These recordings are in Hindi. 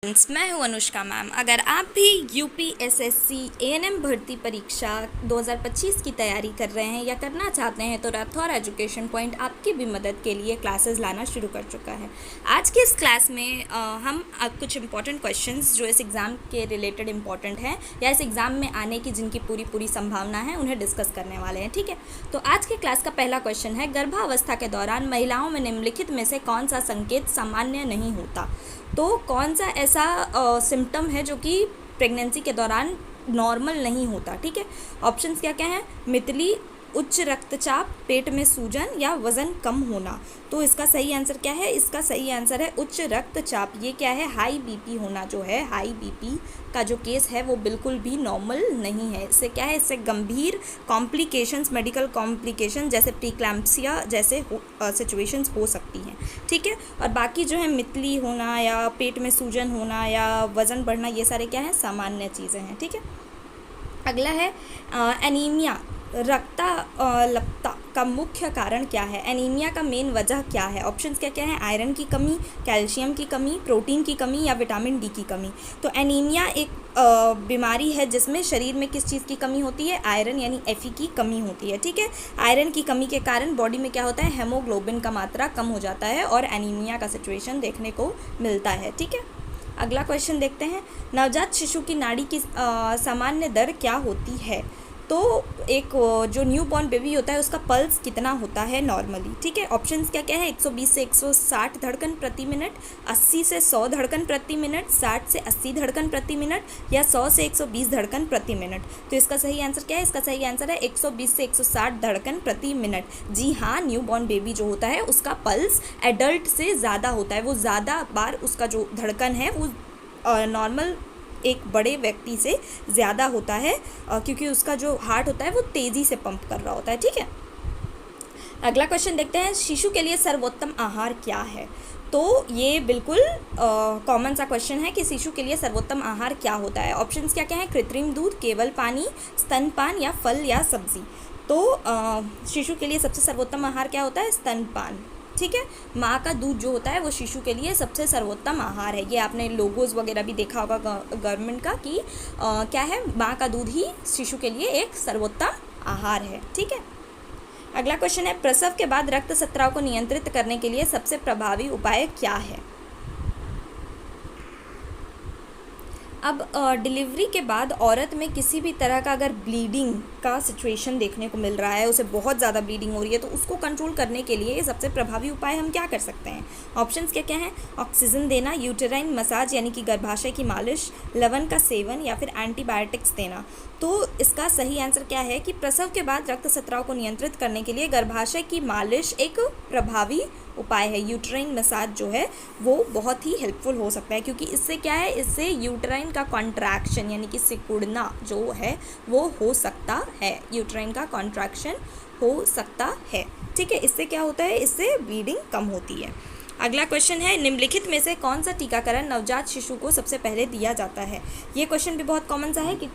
मैं हूं अनुष्का मैम। अगर आप भी यूपीएसएससी एएनएम भर्ती परीक्षा 2025 की तैयारी कर रहे हैं या करना चाहते हैं तो राठौर एजुकेशन पॉइंट आपकी भी मदद के लिए क्लासेस लाना शुरू कर चुका है। आज की इस क्लास में हम कुछ इंपॉर्टेंट क्वेश्चंस जो इस एग्ज़ाम के रिलेटेड इंपॉर्टेंट हैं या इस एग्ज़ाम में आने की जिनकी पूरी संभावना है उन्हें डिस्कस करने वाले हैं। ठीक है, तो आज के क्लास का पहला क्वेश्चन है, गर्भावस्था के दौरान महिलाओं में निम्नलिखित में से कौन सा संकेत सामान्य नहीं होता। तो कौन सा ऐसा सिम्टम है जो कि प्रेगनेंसी के दौरान नॉर्मल नहीं होता। ठीक है, ऑप्शंस क्या क्या हैं, मितली, उच्च रक्तचाप, पेट में सूजन या वज़न कम होना। तो इसका सही आंसर क्या है, इसका सही आंसर है उच्च रक्तचाप। ये क्या है, हाई बीपी होना जो है, हाई बीपी का जो केस है वो बिल्कुल भी नॉर्मल नहीं है। इससे क्या है, इससे गंभीर कॉम्प्लिकेशंस, मेडिकल कॉम्प्लिकेशन जैसे प्रीक्लैम्प्सिया जैसे सिचुएशंस हो सकती हैं। ठीक है, और बाकी जो है मितली होना या पेट में सूजन होना या वज़न बढ़ना, ये सारे क्या हैं, सामान्य चीज़ें हैं। ठीक है, अगला है एनीमिया, रक्ताल्पता का मुख्य कारण क्या है। एनीमिया का मेन वजह क्या है। ऑप्शंस क्या क्या है, आयरन की कमी, कैल्शियम की कमी, प्रोटीन की कमी या विटामिन डी की कमी। तो एनीमिया एक बीमारी है जिसमें शरीर में किस चीज़ की कमी होती है, आयरन यानी Fe की कमी होती है। ठीक है, आयरन की कमी के कारण बॉडी में क्या होता है, हेमोग्लोबिन का मात्रा कम हो जाता है और एनीमिया का सिचुएशन देखने को मिलता है। ठीक है, अगला क्वेश्चन देखते हैं, नवजात शिशु की नाड़ी की सामान्य दर क्या होती है। तो एक जो न्यू बॉर्न बेबी होता है उसका पल्स कितना होता है नॉर्मली। ठीक है, ऑप्शंस क्या क्या है, 120 से 160 धड़कन प्रति मिनट, 80 से 100 धड़कन प्रति मिनट, 60 से 80 धड़कन प्रति मिनट या 100 से 120 धड़कन प्रति मिनट। तो इसका सही आंसर क्या है, इसका सही आंसर है 120 से 160 धड़कन प्रति मिनट। जी हाँ, न्यू बॉर्न बेबी जो होता है उसका पल्स एडल्ट से ज़्यादा होता है, वो ज़्यादा बार उसका जो धड़कन है वो नॉर्मल एक बड़े व्यक्ति से ज़्यादा होता है क्योंकि उसका जो हार्ट होता है वो तेज़ी से पंप कर रहा होता है। ठीक है, अगला क्वेश्चन देखते हैं, शिशु के लिए सर्वोत्तम आहार क्या है। तो ये बिल्कुल कॉमन सा क्वेश्चन है कि शिशु के लिए सर्वोत्तम आहार क्या होता है। ऑप्शंस क्या क्या है, कृत्रिम दूध, केवल पानी, स्तनपान या फल या सब्जी। तो शिशु के लिए सबसे सर्वोत्तम आहार क्या होता है, स्तनपान। ठीक है, माँ का दूध जो होता है वो शिशु के लिए सबसे सर्वोत्तम आहार है। ये आपने लोगोज वगैरह भी देखा होगा गवर्नमेंट का कि क्या है, माँ का दूध ही शिशु के लिए एक सर्वोत्तम आहार है। ठीक है, अगला क्वेश्चन है, प्रसव के बाद रक्त स्राव को नियंत्रित करने के लिए सबसे प्रभावी उपाय क्या है। अब डिलीवरी के बाद औरत में किसी भी तरह का अगर ब्लीडिंग का सिचुएशन देखने को मिल रहा है, उसे बहुत ज़्यादा ब्लीडिंग हो रही है, तो उसको कंट्रोल करने के लिए सबसे प्रभावी उपाय हम क्या कर सकते हैं। ऑप्शंस क्या क्या हैं, ऑक्सीजन देना, यूटेराइन मसाज यानी कि गर्भाशय की मालिश, लवण का सेवन या फिर एंटीबायोटिक्स देना। तो इसका सही आंसर क्या है कि प्रसव के बाद रक्त स्राव को नियंत्रित करने के लिए गर्भाशय की मालिश एक प्रभावी उपाय है। यूटेराइन मसाज जो है वो बहुत ही हेल्पफुल हो सकता है क्योंकि इससे क्या है, इससे यूटेराइन का कॉन्ट्रैक्शन यानी कि सिकुड़ना जो है वो हो सकता है, यूटेराइन का कॉन्ट्रैक्शन हो सकता है। ठीक है, इससे क्या होता है, इससे ब्लीडिंग कम होती है। अगला क्वेश्चन है, निम्नलिखित में से कौन सा टीकाकरण नवजात शिशु को सबसे पहले दिया जाता है। ये क्वेश्चन भी बहुत कॉमन सा है कि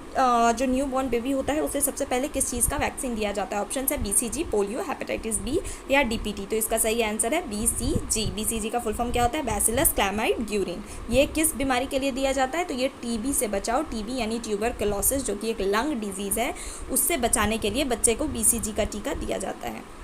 जो न्यू बॉर्न बेबी होता है उसे सबसे पहले किस चीज़ का वैक्सीन दिया जाता है। ऑप्शन है BCG, पोलियो, हेपेटाइटिस बी या DPT। तो इसका सही आंसर है BCG। BCG का फुल फॉर्म क्या होता है, बैसिलस क्लैमाइड ग्यूरिन। ये किस बीमारी के लिए दिया जाता है, तो ये TB से बचाओ, TB यानी ट्यूबरकुलोसिस जो कि एक लंग डिजीज़ है, उससे बचाने के लिए बच्चे को BCG का टीका दिया जाता है।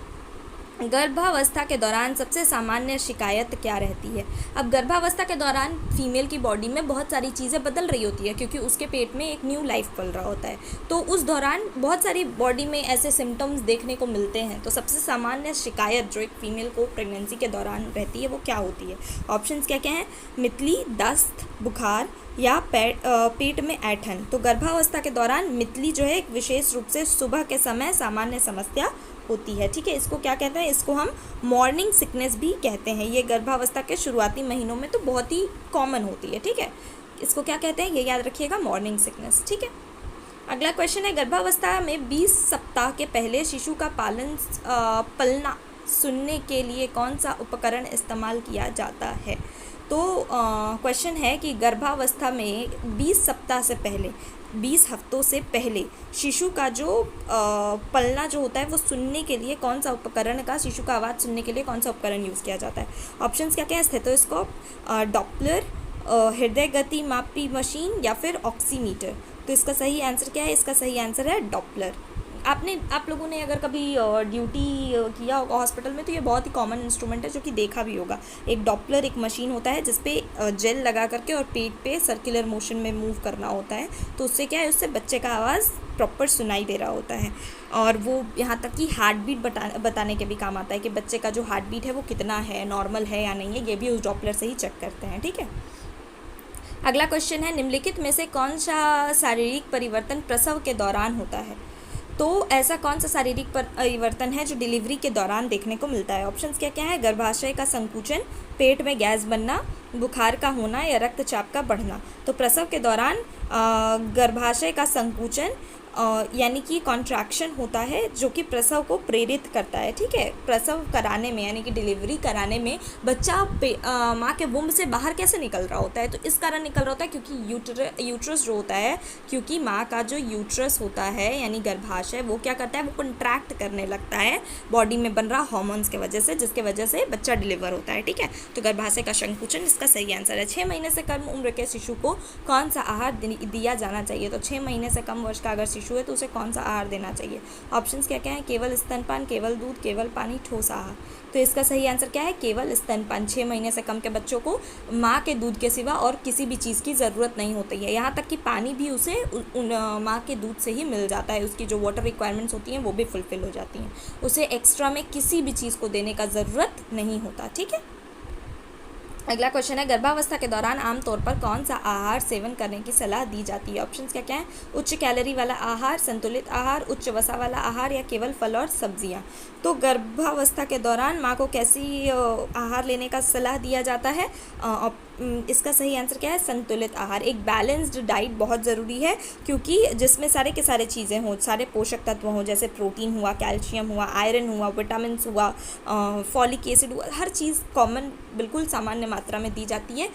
गर्भावस्था के दौरान सबसे सामान्य शिकायत क्या रहती है। अब गर्भावस्था के दौरान फीमेल की बॉडी में बहुत सारी चीज़ें बदल रही होती है क्योंकि उसके पेट में एक न्यू लाइफ पल रहा होता है, तो उस दौरान बहुत सारी बॉडी में ऐसे सिम्टम्स देखने को मिलते हैं। तो सबसे सामान्य शिकायत जो एक फीमेल को प्रेगनेंसी के दौरान रहती है वो क्या होती है। ऑप्शंस क्या क्या हैं, मितली, दस्त, बुखार या पेट में ऐंठन। तो गर्भावस्था के दौरान मितली जो है एक विशेष रूप से सुबह के समय सामान्य समस्या होती है। ठीक है, इसको क्या कहते हैं, इसको हम मॉर्निंग सिकनेस भी कहते हैं। ये गर्भावस्था के शुरुआती महीनों में तो बहुत ही कॉमन होती है। ठीक है, इसको क्या कहते हैं, ये याद रखिएगा, मॉर्निंग सिकनेस। ठीक है, अगला क्वेश्चन है, गर्भावस्था में 20 सप्ताह के पहले शिशु का पलना सुनने के लिए कौन सा उपकरण इस्तेमाल किया जाता है। तो क्वेश्चन है कि गर्भावस्था में 20 सप्ताह से पहले, 20 हफ्तों से पहले शिशु का जो पलना जो होता है वो सुनने के लिए कौन सा उपकरण का, शिशु का आवाज़ सुनने के लिए कौन सा उपकरण यूज़ किया जाता है। ऑप्शंस क्या क्या है, स्टेथोस्कोप, डॉपलर, हृदय गति मापी मशीन या फिर ऑक्सीमीटर। तो इसका सही आंसर क्या है? इसका सही आंसर है डॉपलर। आप लोगों ने अगर कभी ड्यूटी किया होगा हॉस्पिटल में तो ये बहुत ही कॉमन इंस्ट्रूमेंट है जो कि देखा भी होगा। एक डॉपलर एक मशीन होता है जिसपे जेल लगा करके और पेट पे सर्कुलर मोशन में मूव करना होता है, तो उससे क्या है, उससे बच्चे का आवाज़ प्रॉपर सुनाई दे रहा होता है। और वो यहाँ तक कि हार्ट बीट बताने के भी काम आता है कि बच्चे का जो हार्ट बीट है वो कितना है, नॉर्मल है या नहीं है, ये भी उस डॉपलर से ही चेक करते हैं। ठीक है, अगला क्वेश्चन है, निम्नलिखित में से कौन सा शारीरिक परिवर्तन प्रसव के दौरान होता है? तो ऐसा कौन सा शारीरिक परिवर्तन है जो डिलीवरी के दौरान देखने को मिलता है? ऑप्शंस क्या क्या है? गर्भाशय का संकुचन, पेट में गैस बनना, बुखार का होना या रक्तचाप का बढ़ना। तो प्रसव के दौरान गर्भाशय का संकुचन यानी कि कॉन्ट्रैक्शन होता है जो कि प्रसव को प्रेरित करता है। ठीक है, प्रसव कराने में यानी कि डिलीवरी कराने में बच्चा माँ के वुम्ब से बाहर कैसे निकल रहा होता है? तो इस कारण निकल रहा होता है क्योंकि यूट्रस जो होता है, क्योंकि माँ का जो यूट्रस होता है यानी गर्भाशय, वो क्या करता है, वो कंट्रैक्ट करने लगता है बॉडी में बन रहा हार्मोन्स के वजह से, जिसके वजह से बच्चा डिलीवर होता है। ठीक है, तो गर्भाशय का संकुचन इसका सही आंसर है। 6 महीने से कम उम्र के शिशु को कौन सा आहार दिया जाना चाहिए? तो 6 महीने से कम वर्ष का अगर शिशु है तो उसे कौन सा आहार देना चाहिए? ऑप्शंस क्या क्या हैं? केवल स्तनपान, केवल दूध, केवल पानी, ठोस आहार। तो इसका सही आंसर क्या है? केवल स्तनपान। 6 महीने से कम के बच्चों को माँ के दूध के सिवा और किसी भी चीज़ की ज़रूरत नहीं होती है, यहाँ तक कि पानी भी उसे माँ के दूध से ही मिल जाता है। उसकी जो वाटर रिक्वायरमेंट्स होती हैं वो भी फुलफिल हो जाती हैं, उसे एक्स्ट्रा में किसी भी चीज़ को देने का ज़रूरत नहीं होता। ठीक है, अगला क्वेश्चन है, गर्भावस्था के दौरान आमतौर पर कौन सा आहार सेवन करने की सलाह दी जाती है? ऑप्शंस क्या क्या हैं? उच्च कैलोरी वाला आहार, संतुलित आहार, उच्च वसा वाला आहार या केवल फल और सब्जियां। तो गर्भावस्था के दौरान माँ को कैसी आहार लेने का सलाह दिया जाता है? इसका सही आंसर क्या है? संतुलित आहार। एक बैलेंस्ड डाइट बहुत ज़रूरी है क्योंकि जिसमें सारे के सारे चीज़ें हों, सारे पोषक तत्व हों, जैसे प्रोटीन हुआ, कैल्शियम हुआ, आयरन हुआ, विटामिन हुआ, फॉलिक एसिड हुआ, हर चीज़ कॉमन बिल्कुल सामान्य मात्रा में दी जाती है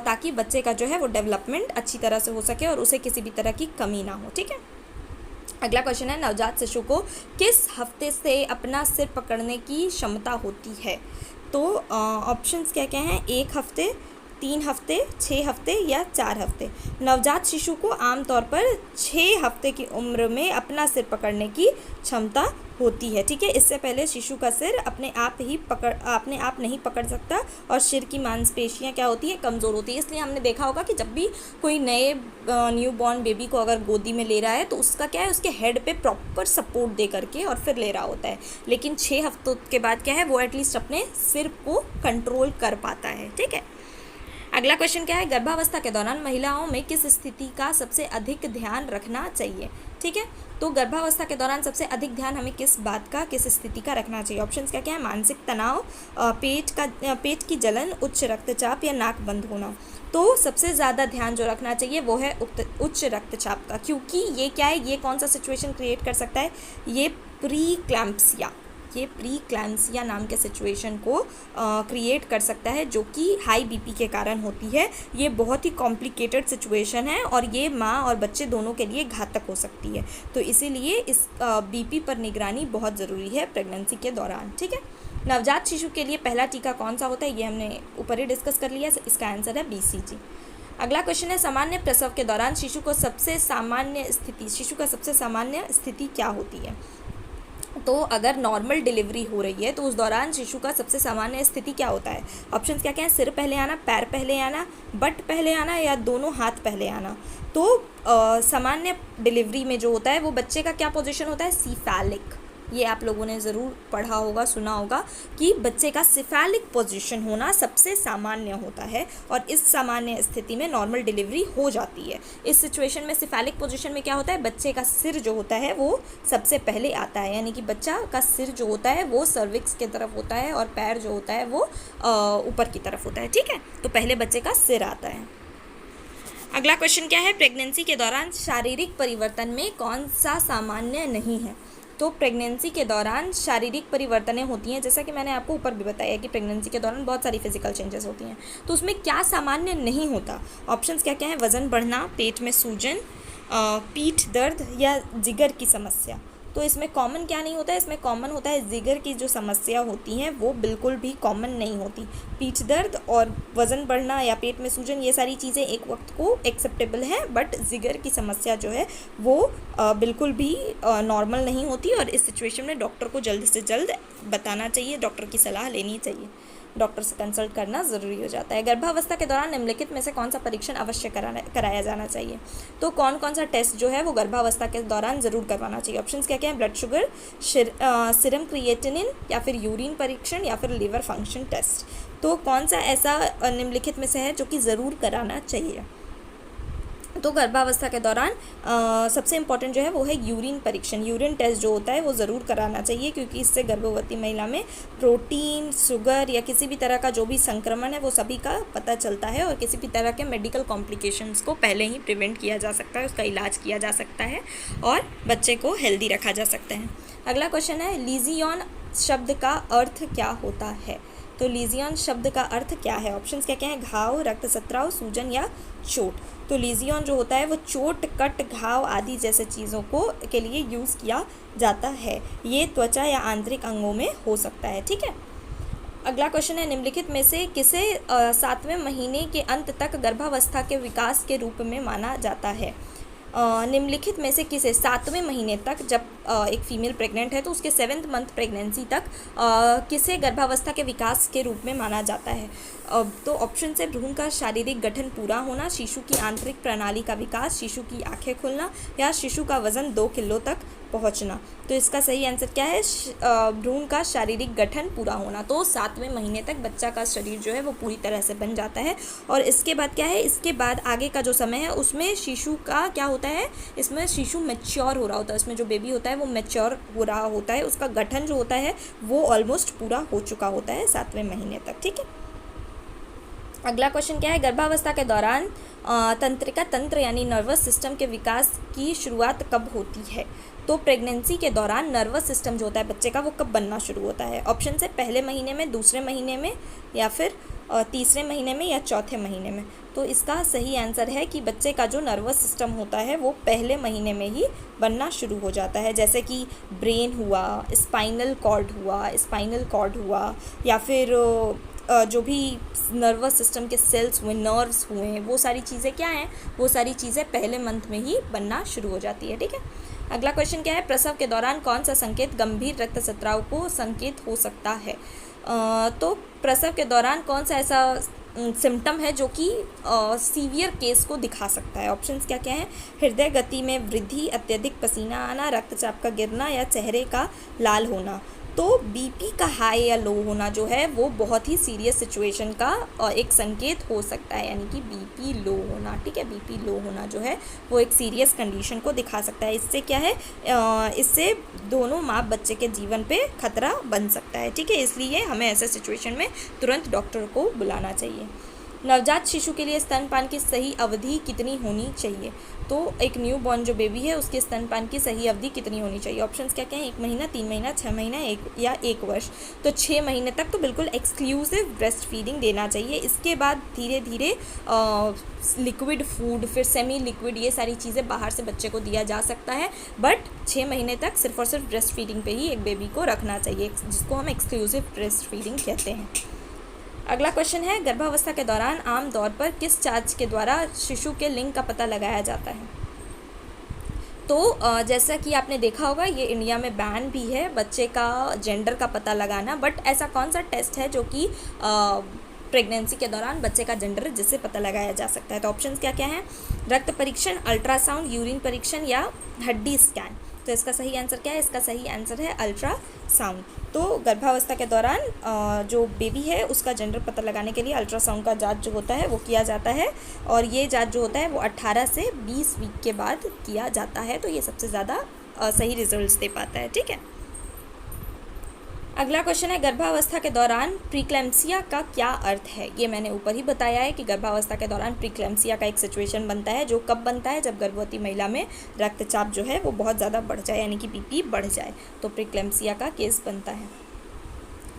ताकि बच्चे का जो है वो डेवलपमेंट अच्छी तरह से हो सके और उसे किसी भी तरह की कमी ना हो। ठीक है, अगला क्वेश्चन है, नवजात शिशु को किस हफ्ते से अपना सिर पकड़ने की क्षमता होती है? तो ऑप्शंस क्या क्या हैं? 1 हफ्ते, 3 हफ्ते, 6 हफ्ते या 4 हफ्ते। नवजात शिशु को आमतौर पर 6 हफ्ते की उम्र में अपना सिर पकड़ने की क्षमता होती है। ठीक है, इससे पहले शिशु का सिर अपने आप नहीं पकड़ सकता और सिर की मांसपेशियां क्या होती है? कमज़ोर होती है। इसलिए हमने देखा होगा कि जब भी कोई नए न्यू बॉर्न बेबी को अगर गोदी में ले रहा है तो उसका क्या है, उसके हेड पे प्रॉपर सपोर्ट दे करके और फिर ले रहा होता है, लेकिन 6 हफ्तों के बाद क्या है, वो एटलीस्ट अपने सिर को कंट्रोल कर पाता है। ठीक है, अगला क्वेश्चन क्या है, गर्भावस्था के दौरान महिलाओं में किस स्थिति का सबसे अधिक ध्यान रखना चाहिए? ठीक है, तो गर्भावस्था के दौरान सबसे अधिक ध्यान हमें किस बात का, किस स्थिति का रखना चाहिए? ऑप्शंस क्या क्या है? मानसिक तनाव, पेट की जलन, उच्च रक्तचाप या नाक बंद होना। तो सबसे ज़्यादा ध्यान जो रखना चाहिए वो है उच्च रक्तचाप का, क्योंकि ये क्या है, ये कौन सा सिचुएशन क्रिएट कर सकता है? ये प्री क्लैम्सिया नाम के सिचुएशन को क्रिएट कर सकता है जो कि हाई बीपी के कारण होती है। ये बहुत ही कॉम्प्लिकेटेड सिचुएशन है और ये माँ और बच्चे दोनों के लिए घातक हो सकती है, तो इसीलिए इस बीपी पर निगरानी बहुत ज़रूरी है प्रेगनेंसी के दौरान। ठीक है, नवजात शिशु के लिए पहला टीका कौन सा होता है? ये हमने ऊपर ही डिस्कस कर लिया, इसका आंसर है BCG। अगला क्वेश्चन है, सामान्य प्रसव के दौरान शिशु का सबसे सामान्य स्थिति क्या होती है? तो अगर नॉर्मल डिलीवरी हो रही है तो उस दौरान शिशु का सबसे सामान्य स्थिति क्या होता है? ऑप्शंस क्या क्या हैं? सिर पहले आना, पैर पहले आना, बट पहले आना या दोनों हाथ पहले आना। तो सामान्य डिलीवरी में जो होता है वो बच्चे का क्या पोजीशन होता है? सिफेलिक। ये आप लोगों ने ज़रूर पढ़ा होगा, सुना होगा कि बच्चे का सिफेलिक पोजीशन होना सबसे सामान्य होता है और इस सामान्य स्थिति में नॉर्मल डिलीवरी हो जाती है। इस सिचुएशन में सिफेलिक पोजीशन में क्या होता है? बच्चे का सिर जो होता है वो सबसे पहले आता है, यानी कि बच्चा का सिर जो होता है वो सर्विक्स की तरफ होता है और पैर जो होता है वो ऊपर की तरफ होता है। ठीक है, तो पहले बच्चे का सिर आता है। अगला क्वेश्चन क्या है, प्रेगनेंसी के दौरान शारीरिक परिवर्तन में कौन सा सामान्य नहीं है? तो प्रेगनेंसी के दौरान शारीरिक परिवर्तनें होती हैं, जैसा कि मैंने आपको ऊपर भी बताया कि प्रेगनेंसी के दौरान बहुत सारी फिजिकल चेंजेस होती हैं, तो उसमें क्या सामान्य नहीं होता? ऑप्शंस क्या क्या हैं? वज़न बढ़ना, पेट में सूजन, पीठ दर्द या जिगर की समस्या। तो इसमें कॉमन क्या नहीं होता है, इसमें कॉमन होता है जिगर की जो समस्या होती हैं वो बिल्कुल भी कॉमन नहीं होती। पीठ दर्द और वज़न बढ़ना या पेट में सूजन, ये सारी चीज़ें एक वक्त को एक्सेप्टेबल हैं, बट जिगर की समस्या जो है वो बिल्कुल भी नॉर्मल नहीं होती, और इस सिचुएशन में डॉक्टर को जल्द से जल्द बताना चाहिए, डॉक्टर की सलाह लेनी चाहिए, डॉक्टर से कंसल्ट करना ज़रूरी हो जाता है। गर्भावस्था के दौरान निम्नलिखित में से कौन सा परीक्षण अवश्य कराया जाना चाहिए? तो कौन कौन सा टेस्ट जो है वो गर्भावस्था के दौरान ज़रूर करवाना चाहिए? ऑप्शंस क्या क्या हैं? ब्लड शुगर, सीरम क्रिएटिनिन, या फिर यूरिन परीक्षण, या फिर लिवर फंक्शन टेस्ट। तो कौन सा ऐसा निम्नलिखित में से है जो कि ज़रूर कराना चाहिए? तो गर्भावस्था के दौरान सबसे इम्पॉर्टेंट जो है वो है यूरिन परीक्षण। यूरिन टेस्ट जो होता है वो ज़रूर कराना चाहिए, क्योंकि इससे गर्भवती महिला में प्रोटीन, शुगर या किसी भी तरह का जो भी संक्रमण है वो सभी का पता चलता है, और किसी भी तरह के मेडिकल कॉम्प्लिकेशंस को पहले ही प्रिवेंट किया जा सकता है, उसका इलाज किया जा सकता है और बच्चे को हेल्दी रखा जा सकता है। अगला क्वेश्चन है, लीजियन शब्द का अर्थ क्या होता है? तो लीजियन शब्द का अर्थ क्या है? ऑप्शंस क्या क्या हैं? घाव, रक्तस्राव, सूजन या चोट। तो लीजियन जो होता है वो चोट, कट, घाव आदि जैसे चीज़ों को के लिए यूज़ किया जाता है। ये त्वचा या आंतरिक अंगों में हो सकता है। ठीक है। अगला क्वेश्चन है, निम्नलिखित में से किसे 7वें महीने के अंत तक गर्भावस्था के विकास के रूप में माना जाता है? निम्नलिखित में से किसे 7वें महीने तक, जब एक फीमेल प्रेग्नेंट है तो उसके 7th मंथ प्रेगनेंसी तक किसे गर्भावस्था के विकास के रूप में माना जाता है? तो ऑप्शन से भ्रूण का शारीरिक गठन पूरा होना, शिशु की आंतरिक प्रणाली का विकास, शिशु की आंखें खुलना, या शिशु का वजन 2 किलो तक पहुंचना। तो इसका सही आंसर क्या है? भ्रूण का शारीरिक गठन पूरा होना। तो 7वें महीने तक बच्चा का शरीर जो है वो पूरी तरह से बन जाता है, और इसके बाद क्या है, इसके बाद आगे का जो समय है उसमें शिशु का क्या होता है, इसमें शिशु मैच्योर हो रहा होता है, इसमें जो बेबी होता है वो मैच्योर हो रहा होता है, उसका गठन जो होता है वो ऑलमोस्ट पूरा हो चुका होता है 7वें महीने तक। ठीक है। अगला क्वेश्चन क्या है, गर्भावस्था के दौरान तंत्रिका तंत्र यानी नर्वस सिस्टम के विकास की शुरुआत कब होती है? तो प्रेगनेंसी के दौरान नर्वस सिस्टम जो होता है बच्चे का वो कब बनना शुरू होता है? ऑप्शन से पहले महीने में, दूसरे महीने में, या फिर तीसरे महीने में, या चौथे महीने में। तो इसका सही आंसर है कि बच्चे का जो नर्वस सिस्टम होता है वो पहले महीने में ही बनना शुरू हो जाता है, जैसे कि ब्रेन हुआ, स्पाइनल कॉर्ड हुआ, या फिर जो भी नर्वस सिस्टम के सेल्स हुए, नर्व्स हुए, वो सारी चीज़ें क्या हैं, वो सारी चीज़ें पहले मंथ में ही बनना शुरू हो जाती है। ठीक है। अगला क्वेश्चन क्या है, प्रसव के दौरान कौन सा संकेत गंभीर रक्तस्राव को संकेत हो सकता है? तो प्रसव के दौरान कौन सा ऐसा सिम्टम है जो कि सीवियर केस को दिखा सकता है? ऑप्शंस क्या क्या हैं? हृदय गति में वृद्धि, अत्यधिक पसीना आना, रक्तचाप का गिरना, या चेहरे का लाल होना। तो बीपी का हाई या लो होना जो है वो बहुत ही सीरियस सिचुएशन का एक संकेत हो सकता है, यानी कि बीपी लो होना। ठीक है। बीपी लो होना जो है वो एक सीरियस कंडीशन को दिखा सकता है। इससे क्या है, इससे दोनों माँ बच्चे के जीवन पे खतरा बन सकता है। ठीक है। इसलिए हमें ऐसे सिचुएशन में तुरंत डॉक्टर को बुलाना चाहिए। नवजात शिशु के लिए स्तनपान की सही अवधि कितनी होनी चाहिए? तो एक न्यू बॉर्न जो बेबी है उसके स्तनपान की सही अवधि कितनी होनी चाहिए? ऑप्शंस क्या क्या हैं? 1 महीना, 3 महीना, 6 महीना, 1 वर्ष। तो 6 महीने तक तो बिल्कुल एक्सक्लूसिव ब्रेस्ट फीडिंग देना चाहिए। इसके बाद धीरे धीरे लिक्विड फूड, फिर सेमी लिक्विड, ये सारी चीज़ें बाहर से बच्चे को दिया जा सकता है, बट 6 महीने तक सिर्फ और सिर्फ ब्रेस्ट फीडिंग पे ही एक बेबी को रखना चाहिए, जिसको हम एक्सक्लूसिव ब्रेस्ट फीडिंग कहते हैं। अगला क्वेश्चन है, गर्भावस्था के दौरान आमतौर पर किस जांच के द्वारा शिशु के लिंग का पता लगाया जाता है? तो जैसा कि आपने देखा होगा, ये इंडिया में बैन भी है बच्चे का जेंडर का पता लगाना, बट ऐसा कौन सा टेस्ट है जो कि प्रेगनेंसी के दौरान बच्चे का जेंडर जिससे पता लगाया जा सकता है? तो ऑप्शंस क्या क्या हैं? रक्त परीक्षण, अल्ट्रासाउंड, यूरिन परीक्षण, या हड्डी स्कैन। तो इसका सही आंसर क्या है? इसका सही आंसर है अल्ट्रासाउंड। तो गर्भावस्था के दौरान जो बेबी है उसका जेंडर पता लगाने के लिए अल्ट्रासाउंड का जांच जो होता है वो किया जाता है, और ये जांच जो होता है वो 18 से 20 वीक के बाद किया जाता है। तो ये सबसे ज़्यादा सही रिजल्ट्स दे पाता है। ठीक है। अगला क्वेश्चन है, गर्भावस्था के दौरान प्रीक्लैम्सिया का क्या अर्थ है? ये मैंने ऊपर ही बताया है कि गर्भावस्था के दौरान प्रीक्लैम्सिया का एक सिचुएशन बनता है, जो कब बनता है? जब गर्भवती महिला में रक्तचाप जो है वो बहुत ज़्यादा बढ़ जाए, यानी कि बीपी बढ़ जाए, तो प्रीक्लैम्सिया का केस बनता है।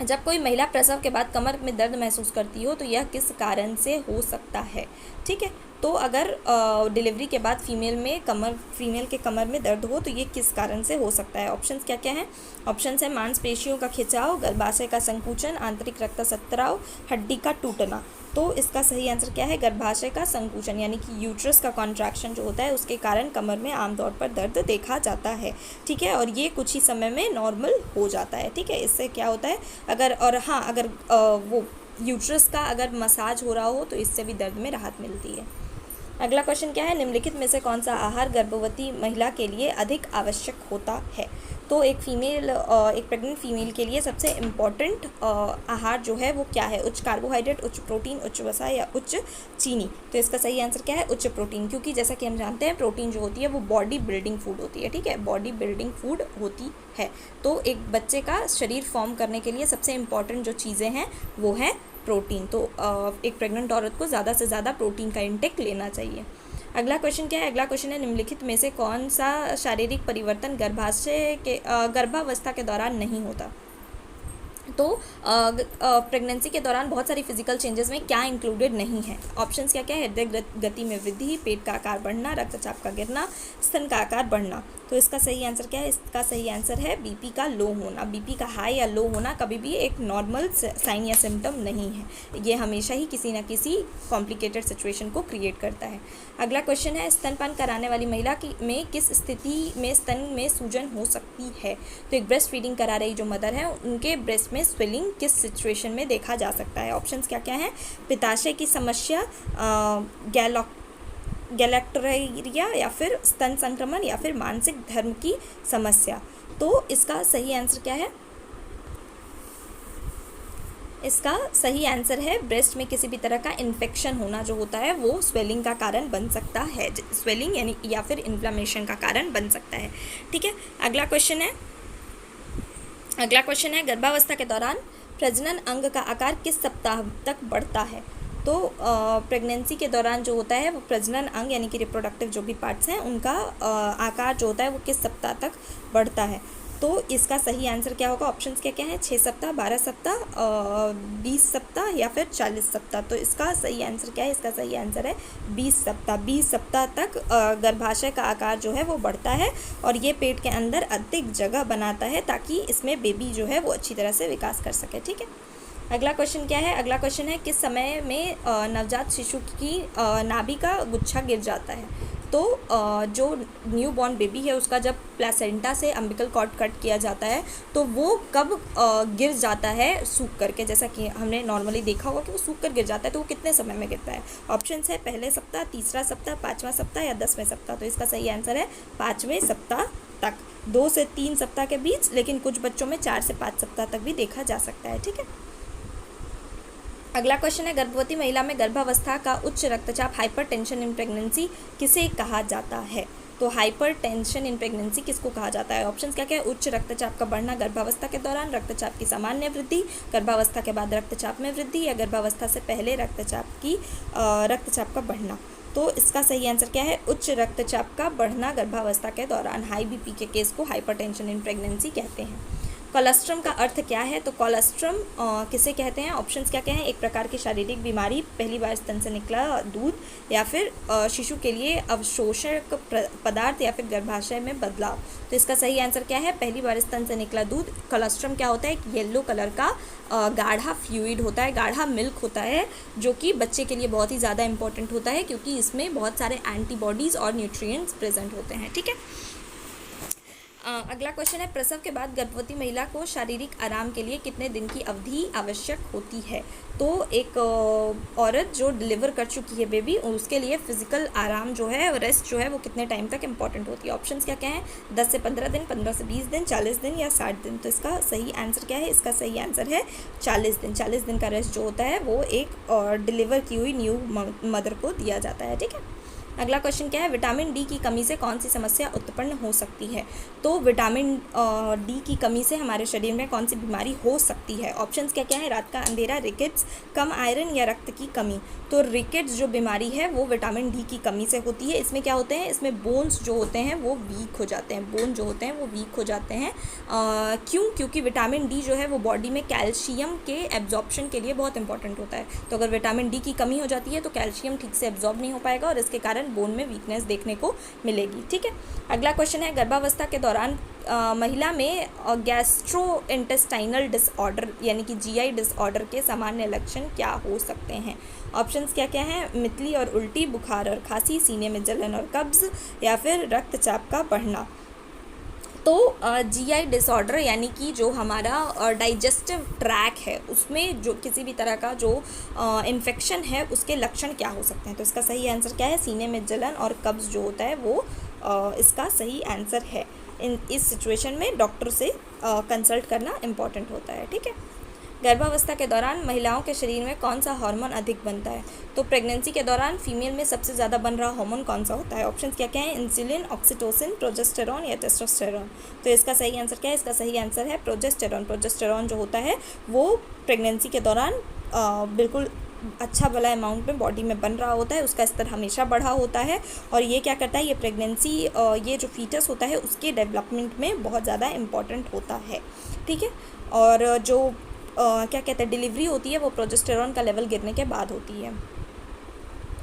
जब कोई महिला प्रसव के बाद कमर में दर्द महसूस करती हो तो यह किस कारण से हो सकता है? ठीक है। तो अगर डिलीवरी के बाद फीमेल के कमर में दर्द हो तो ये किस कारण से हो सकता है। ऑप्शंस क्या क्या हैं। ऑप्शंस है मांसपेशियों का खिंचाव, गर्भाशय का संकुचन, आंतरिक रक्तस्राव, हड्डी का टूटना। तो इसका सही आंसर क्या है, गर्भाशय का संकुचन, यानी कि यूट्रस का कॉन्ट्रैक्शन जो होता है उसके कारण कमर में आमतौर पर दर्द देखा जाता है। ठीक है, और ये कुछ ही समय में नॉर्मल हो जाता है। ठीक है, इससे क्या होता है, अगर वो यूट्रस का अगर मसाज हो रहा हो तो इससे भी दर्द में राहत मिलती है। अगला क्वेश्चन क्या है, निम्नलिखित में से कौन सा आहार गर्भवती महिला के लिए अधिक आवश्यक होता है। तो एक प्रेग्नेंट फीमेल के लिए सबसे इम्पॉर्टेंट आहार जो है वो क्या है, उच्च कार्बोहाइड्रेट, उच्च प्रोटीन, उच्च वसा या उच्च चीनी। तो इसका सही आंसर क्या है, उच्च प्रोटीन, क्योंकि जैसा कि हम जानते हैं प्रोटीन जो होती है वो बॉडी बिल्डिंग फूड होती है। ठीक है, बॉडी बिल्डिंग फूड होती है। तो एक बच्चे का शरीर फॉर्म करने के लिए सबसे इम्पॉर्टेंट जो चीज़ें हैं वो है प्रोटीन। तो एक प्रेग्नेंट औरत को ज़्यादा से ज़्यादा प्रोटीन का इंटेक लेना चाहिए। अगला क्वेश्चन क्या है, अगला क्वेश्चन है निम्नलिखित में से कौन सा शारीरिक परिवर्तन गर्भावस्था के दौरान नहीं होता। तो प्रेगनेंसी के दौरान बहुत सारी फिजिकल चेंजेस में क्या इंक्लूडेड नहीं है। ऑप्शंस क्या क्या है, हृदय गति में वृद्धि, पेट का आकार बढ़ना, रक्तचाप का गिरना, स्तन का आकार बढ़ना। तो इसका सही आंसर क्या है, इसका सही आंसर है बीपी का लो होना। बीपी का हाई या लो होना कभी भी एक नॉर्मल साइन या सिम्टम नहीं है, ये हमेशा ही किसी न किसी कॉम्प्लिकेटेड सिचुएशन को क्रिएट करता है। अगला क्वेश्चन है, स्तनपान कराने वाली महिला में किस स्थिति में स्तन में सूजन हो सकती है। तो एक ब्रेस्ट फीडिंग करा रही जो मदर है उनके ब्रेस्ट में स्वेलिंग किस सिचुएशन में देखा जा सकता है। ऑप्शंस क्या क्या हैं, पित्ताशय की समस्या, गैलेक्टोरिया या फिर स्तन संक्रमण या फिर मानसिक धर्म की समस्या। तो इसका सही आंसर क्या है, इसका सही आंसर है ब्रेस्ट में किसी भी तरह का इन्फेक्शन होना जो होता है वो स्वेलिंग का कारण बन सकता है, स्वेलिंग यानी या फिर इन्फ्लेमेशन का कारण बन सकता है। ठीक है, अगला क्वेश्चन है गर्भावस्था के दौरान प्रजनन अंग का आकार किस सप्ताह तक बढ़ता है। तो प्रेगनेंसी के दौरान जो होता है वो प्रजनन अंग यानी कि रिप्रोडक्टिव जो भी पार्ट्स हैं उनका आकार जो होता है वो किस सप्ताह तक बढ़ता है। तो इसका सही आंसर क्या होगा, ऑप्शंस क्या क्या हैं, 6 सप्ताह, 12 सप्ताह, 20 सप्ताह या फिर 40 सप्ताह। तो इसका सही आंसर क्या है, इसका सही आंसर है 20 सप्ताह। 20 सप्ताह तक गर्भाशय का आकार जो है वो बढ़ता है और ये पेट के अंदर अधिक जगह बनाता है ताकि इसमें बेबी जो है वो अच्छी तरह से विकास कर सके। ठीक है, अगला क्वेश्चन क्या है, अगला क्वेश्चन है किस समय में नवजात शिशु की नाभि का गुच्छा गिर जाता है। तो जो न्यू बॉर्न बेबी है उसका जब प्लेसेंटा से अम्बिकल कॉर्ड कट किया जाता है तो वो कब गिर जाता है, सूख करके, जैसा कि हमने नॉर्मली देखा होगा कि वो सूख कर गिर जाता है। तो वो कितने समय में गिरता है। ऑप्शंस है पहले सप्ताह, तीसरा सप्ताह, 5वां सप्ताह या 10वें सप्ताह। तो इसका सही आंसर है 5वें सप्ताह तक, 2 से 3 सप्ताह के बीच, लेकिन कुछ बच्चों में 4 से 5 सप्ताह तक भी देखा जा सकता है। ठीक है, अगला क्वेश्चन है गर्भवती महिला में गर्भावस्था का उच्च रक्तचाप, हाइपरटेंशन इन प्रेगनेंसी किसे कहा जाता है। तो हाइपरटेंशन इन प्रेगनेंसी किसको कहा जाता है। ऑप्शंस क्या क्या है, उच्च रक्तचाप का बढ़ना गर्भावस्था के दौरान, रक्तचाप की सामान्य वृद्धि, गर्भावस्था के बाद रक्तचाप में वृद्धि या गर्भावस्था से पहले रक्तचाप का बढ़ना। तो इसका सही आंसर क्या है, उच्च रक्तचाप का बढ़ना गर्भावस्था के दौरान। हाई बीपी के केस को हाइपरटेंशन इन प्रेगनेंसी कहते हैं। कोलेस्ट्रम का अर्थ क्या है। तो कोलेस्ट्रम किसे कहते हैं। ऑप्शंस क्या क्या हैं, एक प्रकार की शारीरिक बीमारी, पहली बार स्तन से निकला दूध या फिर शिशु के लिए अवशोषक पदार्थ या फिर गर्भाशय में बदलाव। तो इसका सही आंसर क्या है, पहली बार स्तन से निकला दूध। कोलेस्ट्रम क्या होता है, एक येलो कलर का गाढ़ा फ्लूइड होता है, गाढ़ा मिल्क होता है जो कि बच्चे के लिए बहुत ही ज़्यादा इंपॉर्टेंट होता है क्योंकि इसमें बहुत सारे एंटीबॉडीज़ और न्यूट्रिएंट्स प्रेजेंट होते हैं। ठीक है, अगला क्वेश्चन है प्रसव के बाद गर्भवती महिला को शारीरिक आराम के लिए कितने दिन की अवधि आवश्यक होती है। तो एक औरत जो डिलीवर कर चुकी है बेबी, उसके लिए फिजिकल आराम जो है, रेस्ट जो है वो कितने टाइम तक इंपॉर्टेंट होती है। ऑप्शंस क्या क्या हैं, 10 से 15 दिन, 15 से 20 दिन, 40 दिन या 60 दिन। तो इसका सही आंसर क्या है, इसका सही आंसर है 40 दिन। 40 दिन का रेस्ट जो होता है वो एक डिलीवर की हुई न्यू मदर को दिया जाता है। ठीक है, अगला क्वेश्चन क्या है, विटामिन डी की कमी से कौन सी समस्या उत्पन्न हो सकती है। तो विटामिन डी की कमी से हमारे शरीर में कौन सी बीमारी हो सकती है। ऑप्शंस क्या क्या है, रात का अंधेरा, रिकेट्स, कम आयरन या रक्त की कमी। तो रिकेट्स जो बीमारी है वो विटामिन डी की कमी से होती है। इसमें क्या होते हैं, इसमें बोन्स जो होते हैं वो वीक हो जाते हैं, बोन जो होते हैं वो वीक हो जाते हैं। क्यों, क्योंकि विटामिन डी जो है वो बॉडी में कैल्शियम के एब्जॉर्प्शन के लिए बहुत इंपॉर्टेंट होता है। तो अगर विटामिन डी की कमी हो जाती है तो कैल्शियम ठीक से एब्जॉर्ब नहीं हो पाएगा और इसके कारण बोन में वीकनेस देखने को मिलेगी। ठीक है, अगला क्वेश्चन है, गर्भावस्था के दौरान महिला में गैस्ट्रोइंटेस्टाइनल डिसऑर्डर यानी कि जीआई डिसऑर्डर के सामान्य लक्षण क्या हो सकते हैं। ऑप्शंस क्या क्या हैं, मितली और उल्टी, बुखार और खांसी, सीने में जलन और कब्ज या फिर रक्तचाप का बढ़ना। तो जीआई डिसऑर्डर यानी कि जो हमारा डाइजेस्टिव ट्रैक है उसमें जो किसी भी तरह का जो इन्फेक्शन है उसके लक्षण क्या हो सकते हैं। तो इसका सही आंसर क्या है, सीने में जलन और कब्ज़ जो होता है वो इसका सही आंसर है। इस सिचुएशन में डॉक्टर से कंसल्ट करना इम्पॉर्टेंट होता है। ठीक है, गर्भावस्था के दौरान महिलाओं के शरीर में कौन सा हार्मोन अधिक बनता है। तो प्रेगनेंसी के दौरान फीमेल में सबसे ज़्यादा बन रहा हार्मोन कौन सा होता है। ऑप्शंस क्या क्या हैं, इंसुलिन, ऑक्सीटोसिन, प्रोजेस्टेरॉन या टेस्टोस्टेरॉन। तो इसका सही आंसर क्या है, इसका सही आंसर है प्रोजेस्टेरॉन। प्रोजेस्टेरॉन जो होता है वो प्रेगनेंसी के दौरान बिल्कुल अच्छा भला अमाउंट में बॉडी में बन रहा होता है, उसका स्तर हमेशा बढ़ा होता है और ये क्या करता है, ये प्रेगनेंसी ये जो फीटस होता है उसके डेवलपमेंट में बहुत ज़्यादा इम्पॉर्टेंट होता है। ठीक है, और जो क्या कहते हैं डिलीवरी होती है वो प्रोजेस्टेरॉन का लेवल गिरने के बाद होती है।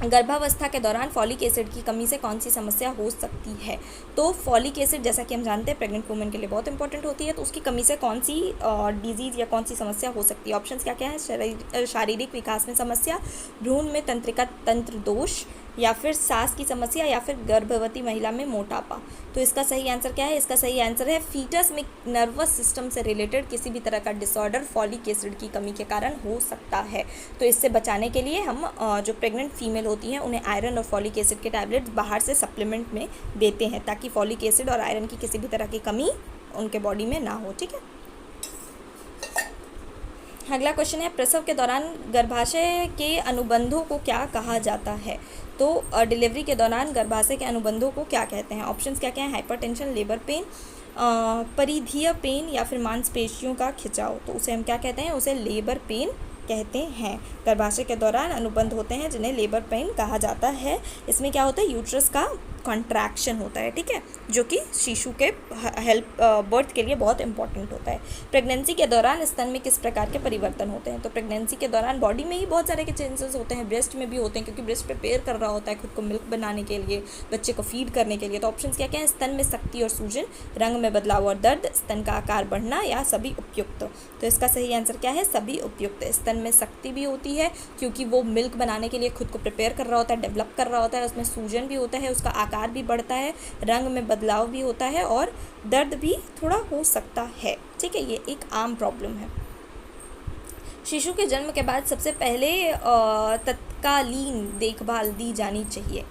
गर्भावस्था के दौरान फॉलिक एसिड की कमी से कौन सी समस्या हो सकती है। तो फॉलिक एसिड जैसा कि हम जानते हैं प्रेग्नेंट वुमेन के लिए बहुत इंपॉर्टेंट होती है, तो उसकी कमी से कौन सी डिजीज़ या कौन सी समस्या हो सकती है। ऑप्शंस क्या क्या है, शारीरिक विकास में समस्या, भ्रूण में तंत्रिका तंत्र दोष या फिर सांस की समस्या या फिर गर्भवती महिला में मोटापा। तो इसका सही आंसर क्या है, इसका सही आंसर है फीटस में नर्वस सिस्टम से रिलेटेड किसी भी तरह का डिसऑर्डर फॉलिक एसिड की कमी के कारण हो सकता है। तो इससे बचाने के लिए हम जो प्रेग्नेंट फीमेल होती हैं उन्हें आयरन और फॉलिक एसिड के टैबलेट्स बाहर से सप्लीमेंट में देते हैं ताकि फॉलिक एसिड और आयरन की किसी भी तरह की कमी उनके बॉडी में ना हो। ठीक है, अगला क्वेश्चन है, प्रसव के दौरान गर्भाशय के अनुबंधों को क्या कहा जाता है। तो डिलीवरी के दौरान गर्भाशय के अनुबंधों को क्या कहते हैं। ऑप्शंस क्या क्या हैं, हाइपरटेंशन, लेबर पेन, परिधीय पेन या फिर मांसपेशियों का खिंचाव। तो उसे हम क्या कहते हैं, उसे लेबर पेन कहते हैं। गर्भाशय के दौरान अनुबंध होते हैं जिन्हें लेबर पेन कहा जाता है। इसमें क्या होता है, यूट्रस का कॉन्ट्रैक्शन होता है। ठीक है, जो कि शिशु के बर्थ के लिए बहुत इंपॉर्टेंट होता है। प्रेगनेंसी के दौरान स्तन में किस प्रकार के परिवर्तन होते हैं। तो प्रेगनेंसी के दौरान बॉडी में ही बहुत सारे के चेंजेस होते हैं, ब्रेस्ट में भी होते हैं क्योंकि ब्रेस्ट प्रिपेयर कर रहा होता है खुद को मिल्क बनाने के लिए, बच्चे को फीड करने के लिए। तो ऑप्शन क्या क्या है, स्तन में शक्ति और सूजन, रंग में बदलाव और दर्द, स्तन का आकार बढ़ना या सभी उपयुक्त। तो इसका सही आंसर क्या है, सभी उपयुक्त। स्तन में शक्ति भी होती है क्योंकि वो मिल्क बनाने के लिए खुद को प्रिपेयर कर रहा होता है, डेवलप कर रहा होता है, उसमें सूजन भी होता है, उसका आकार भी बढ़ता है, रंग में बदलाव भी होता है और दर्द भी थोड़ा हो सकता है। ठीक है, ये एक आम प्रॉब्लम है। शिशु के जन्म के बाद सबसे पहले तत्कालीन देखभाल दी जानी चाहिए।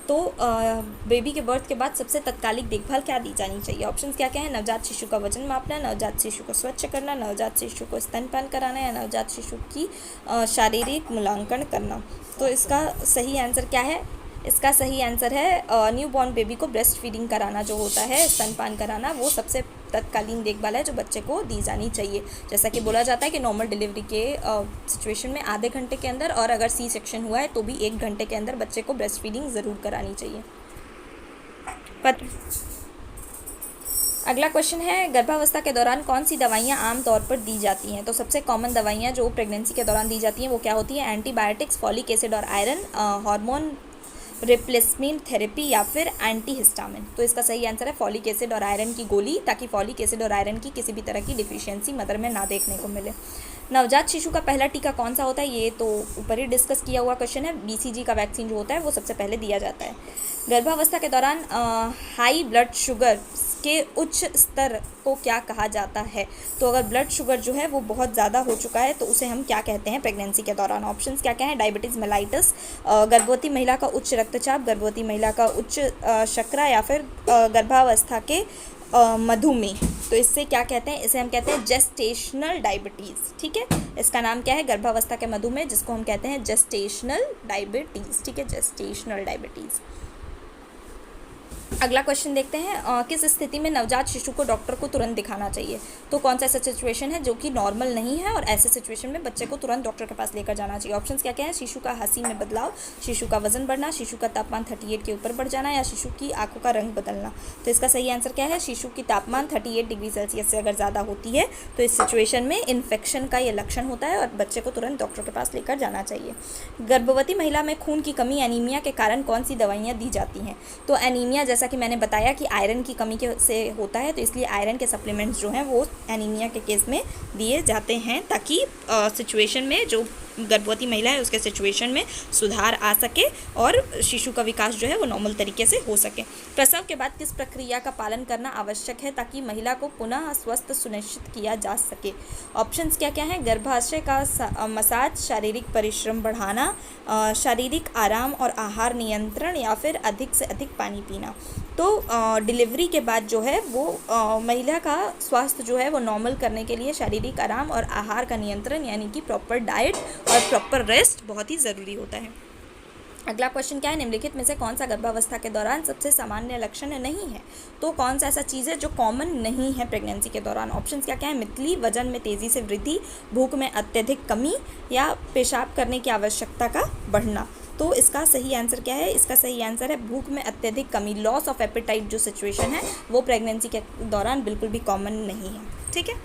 तो बेबी के बर्थ के बाद सबसे तत्कालिक देखभाल क्या दी जानी चाहिए। ऑप्शंस क्या क्या है, नवजात शिशु का वजन मापना, नवजात शिशु को स्वच्छ करना, नवजात शिशु को स्तनपान कराना या नवजात शिशु की शारीरिक मूल्यांकन करना। तो इसका सही आंसर क्या है, इसका सही आंसर है न्यू बॉर्न बेबी को ब्रेस्ट फीडिंग कराना जो होता है, स्तनपान कराना, वो सबसे तत्कालीन देखभाल है जो बच्चे को दी जानी चाहिए। जैसा कि बोला जाता है कि नॉर्मल डिलीवरी के सिचुएशन में आधे घंटे के अंदर और अगर सी सेक्शन हुआ है तो भी 1 घंटे के अंदर बच्चे को ब्रेस्ट फीडिंग ज़रूर करानी चाहिए। अगला क्वेश्चन है, गर्भावस्था के दौरान कौन सी दवाइयाँ आम तौर पर दी जाती हैं। तो सबसे कॉमन दवाइयाँ जो प्रेगनेंसी के दौरान दी जाती हैं वो क्या होती हैं, एंटीबायोटिक्स, फॉलिक एसिड और आयरन, हार्मोन रिप्लेसमेंट थेरेपी या फिर एंटीहिस्टामिन। तो इसका सही आंसर है फॉलिक एसिड और आयरन की गोली, ताकि फॉलिक एसिड और आयरन की किसी भी तरह की डिफिशियंसी मदर में ना देखने को मिले। नवजात शिशु का पहला टीका कौन सा होता है, ये तो ऊपर ही डिस्कस किया हुआ क्वेश्चन है। BCG का वैक्सीन जो होता है वो सबसे पहले दिया जाता है। गर्भावस्था के दौरान हाई ब्लड शुगर के उच्च स्तर को क्या कहा जाता है। तो अगर ब्लड शुगर जो है वो बहुत ज़्यादा हो चुका है तो उसे हम क्या कहते हैं प्रेगनेंसी के दौरान। ऑप्शंस क्या क्या हैं, डायबिटीज़ मेलाइटिस, गर्भवती महिला का उच्च रक्तचाप, गर्भवती महिला का उच्च शर्करा या फिर गर्भावस्था के मधुमेह। तो इससे क्या कहते हैं, इसे हम कहते हैं जेस्टेशनल डायबिटीज़। ठीक है, इसका नाम क्या है, गर्भावस्था के मधुमेह, जिसको हम कहते हैं जेस्टेशनल डायबिटीज़। ठीक है, जेस्टेशनल डायबिटीज़। अगला क्वेश्चन देखते हैं, किस स्थिति में नवजात शिशु को डॉक्टर को तुरंत दिखाना चाहिए। तो कौन सा ऐसा सिचुएशन है जो कि नॉर्मल नहीं है और ऐसे सिचुएशन में बच्चे को तुरंत डॉक्टर के पास लेकर जाना चाहिए। ऑप्शंस क्या क्या हैं, शिशु का हंसी में बदलाव, शिशु का वजन बढ़ना, शिशु का तापमान 38 के ऊपर बढ़ जाना, या शिशु की आंखों का रंग बदलना। तो इसका सही आंसर क्या है, शिशु की तापमान 38 डिग्री सेल्सियस से अगर ज़्यादा होती है तो इस सिचुएशन में इन्फेक्शन का ये लक्षण होता है और बच्चे को तुरंत डॉक्टर के पास लेकर जाना चाहिए। गर्भवती महिला में खून की कमी एनीमिया के कारण कौन सी दवाइयाँ दी जाती हैं। तो एनीमिया जैसा कि मैंने बताया कि आयरन की कमी के से होता है, तो इसलिए आयरन के सप्लीमेंट्स जो हैं वो एनीमिया के केस में दिए जाते हैं, ताकि सिचुएशन में जो गर्भवती महिला है उसके सिचुएशन में सुधार आ सके और शिशु का विकास जो है वो नॉर्मल तरीके से हो सके। प्रसव के बाद किस प्रक्रिया का पालन करना आवश्यक है ताकि महिला को पुनः स्वस्थ सुनिश्चित किया जा सके। ऑप्शंस क्या क्या हैं, गर्भाशय का मसाज, शारीरिक परिश्रम बढ़ाना, शारीरिक आराम और आहार नियंत्रण, या फिर अधिक से अधिक पानी पीना। तो डिलीवरी के बाद जो है वो महिला का स्वास्थ्य जो है वो नॉर्मल करने के लिए शारीरिक आराम और आहार का नियंत्रण यानी कि प्रॉपर डाइट और प्रॉपर रेस्ट बहुत ही ज़रूरी होता है। अगला क्वेश्चन क्या है, निम्नलिखित में से कौन सा गर्भावस्था के दौरान सबसे सामान्य लक्षण नहीं है। तो कौन सा ऐसा चीज़ है जो कॉमन नहीं है प्रेगनेंसी के दौरान। ऑप्शंस क्या क्या है, मितली, वजन में तेज़ी से वृद्धि, भूख में अत्यधिक कमी, या पेशाब करने की आवश्यकता का बढ़ना। तो इसका सही आंसर क्या है, इसका सही आंसर है भूख में अत्यधिक कमी। लॉस ऑफ एपेटाइट जो सिचुएशन है वो प्रेगनेंसी के दौरान बिल्कुल भी कॉमन नहीं है। ठीक है,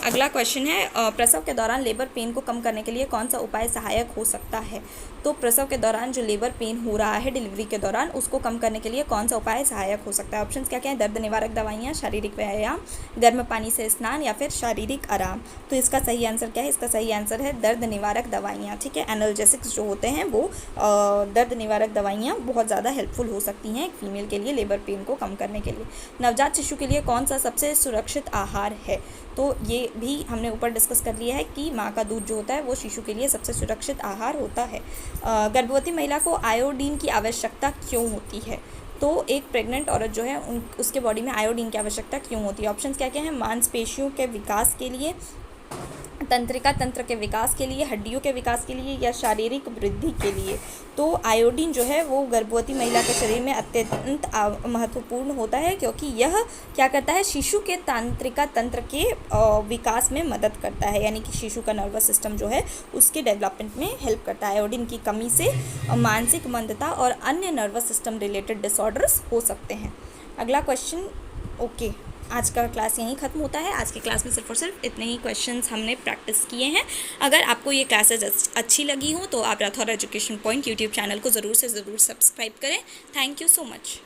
अगला क्वेश्चन है, प्रसव के दौरान लेबर पेन को कम करने के लिए कौन सा उपाय सहायक हो सकता है। तो प्रसव के दौरान जो लेबर पेन हो रहा है डिलीवरी के दौरान, उसको कम करने के लिए कौन सा उपाय सहायक हो सकता है। ऑप्शंस क्या क्या है, दर्द निवारक दवाइयाँ, शारीरिक व्यायाम, गर्म पानी से स्नान, या फिर शारीरिक आराम। तो इसका सही आंसर क्या है, इसका सही आंसर है दर्द निवारक दवाइयाँ। ठीक है, एनाल्जेसिक्स जो होते हैं वो दर्द निवारक दवाइयाँ बहुत ज़्यादा हेल्पफुल हो सकती हैं एक फीमेल के लिए लेबर पेन को कम करने के लिए। नवजात शिशु के लिए कौन सा सबसे सुरक्षित आहार है। तो ये भी हमने ऊपर डिस्कस कर लिया है कि माँ का दूध जो होता है वो शिशु के लिए सबसे सुरक्षित आहार होता है। गर्भवती महिला को आयोडीन की आवश्यकता क्यों होती है। तो एक प्रेग्नेंट औरत जो है उसके बॉडी में आयोडीन की आवश्यकता क्यों होती है। ऑप्शंस क्या क्या हैं, मांसपेशियों के विकास के लिए, तंत्रिका तंत्र के विकास के लिए, हड्डियों के विकास के लिए, या शारीरिक वृद्धि के लिए। तो आयोडीन जो है वो गर्भवती महिला के शरीर में अत्यंत महत्वपूर्ण होता है, क्योंकि यह क्या करता है, शिशु के तंत्रिका तंत्र के विकास में मदद करता है, यानी कि शिशु का नर्वस सिस्टम जो है उसके डेवलपमेंट में हेल्प करता है। आयोडीन की कमी से मानसिक मंदता और अन्य नर्वस सिस्टम रिलेटेड डिसऑर्डर्स हो सकते हैं। अगला क्वेश्चन, ओके, आज का क्लास यहीं ख़त्म होता है। आज की क्लास में सिर्फ और सिर्फ इतने ही क्वेश्चंस हमने प्रैक्टिस किए हैं। अगर आपको ये क्लासेज अच्छी लगी हो तो आप Rathore education point YouTube channel को ज़रूर से ज़रूर सब्सक्राइब करें। Thank you so much.